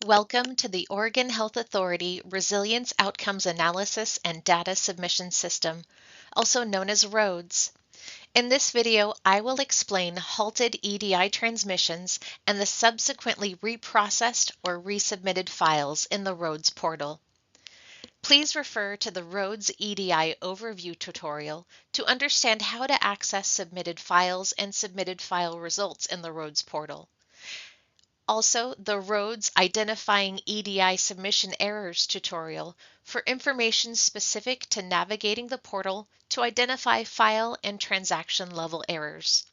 Welcome to the Oregon Health Authority Resilience Outcomes Analysis and Data Submission System, also known as ROADS. In this video, I will explain halted EDI transmissions and the subsequently reprocessed or resubmitted files in the ROADS portal. Please refer to the ROADS EDI overview tutorial to understand how to access submitted files and submitted file results in the ROADS portal. Also, the ROADS Identifying EDI Submission Errors tutorial for information specific to navigating the portal to identify file and transaction level errors.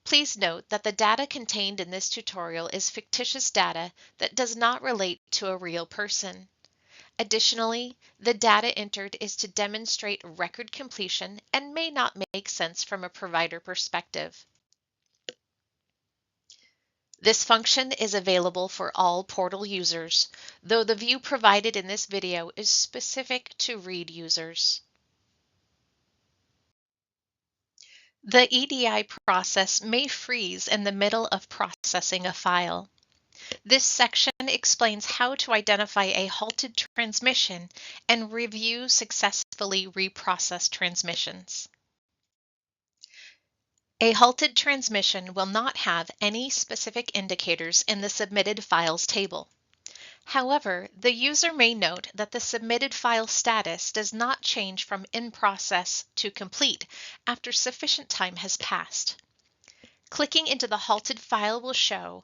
Please note that the data contained in this tutorial is fictitious data that does not relate to a real person. Additionally, the data entered is to demonstrate record completion and may not make sense from a provider perspective. This function is available for all portal users, though the view provided in this video is specific to READ users. The EDI process may freeze in the middle of processing a file. This section explains how to identify a halted transmission and review successfully reprocessed transmissions. A halted transmission will not have any specific indicators in the submitted files table. However, the user may note that the submitted file status does not change from in process to complete after sufficient time has passed. Clicking into the halted file will show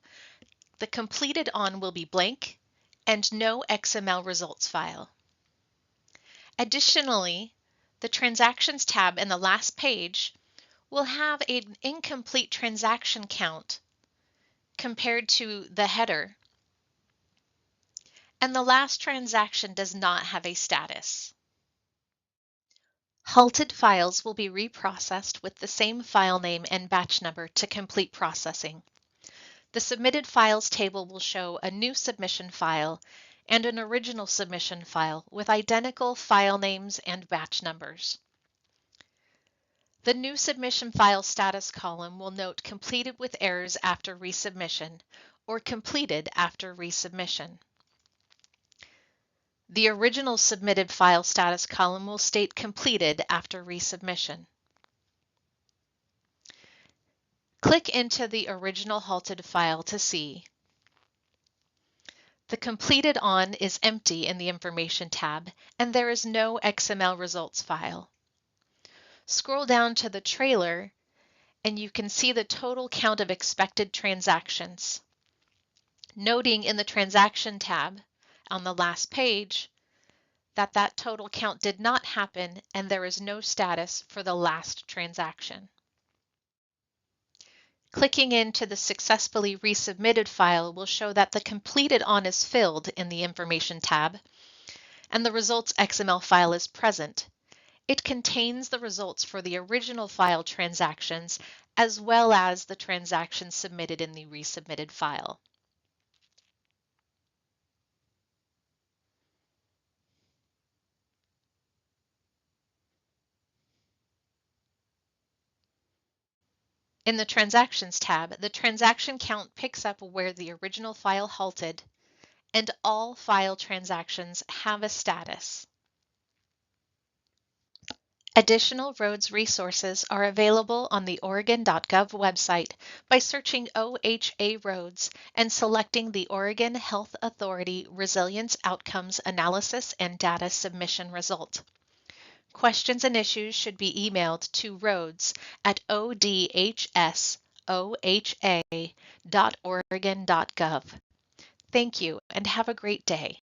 the completed on will be blank and no XML results file. Additionally, the Transactions tab in the last page will have an incomplete transaction count compared to the header, and the last transaction does not have a status. Halted files will be reprocessed with the same file name and batch number to complete processing. The submitted files table will show a new submission file and an original submission file with identical file names and batch numbers. The new submission file status column will note completed with errors after resubmission or completed after resubmission. The original submitted file status column will state completed after resubmission. Click into the original halted file to see. The completed on is empty in the Information tab, and there is no XML results file. Scroll down to the trailer and you can see the total count of expected transactions. Noting in the Transaction tab on the last page that total count did not happen and there is no status for the last transaction. Clicking into the successfully resubmitted file will show that the completed on is filled in the Information tab and the results XML file is present. It contains the results for the original file transactions as well as the transactions submitted in the resubmitted file. In the Transactions tab, the transaction count picks up where the original file halted, and all file transactions have a status. Additional ROADS resources are available on the Oregon.gov website by searching OHA ROADS and selecting the Oregon Health Authority Resilience Outcomes Analysis and Data Submission result. Questions and issues should be emailed to roads@odhsoha.oregon.gov. Thank you and have a great day.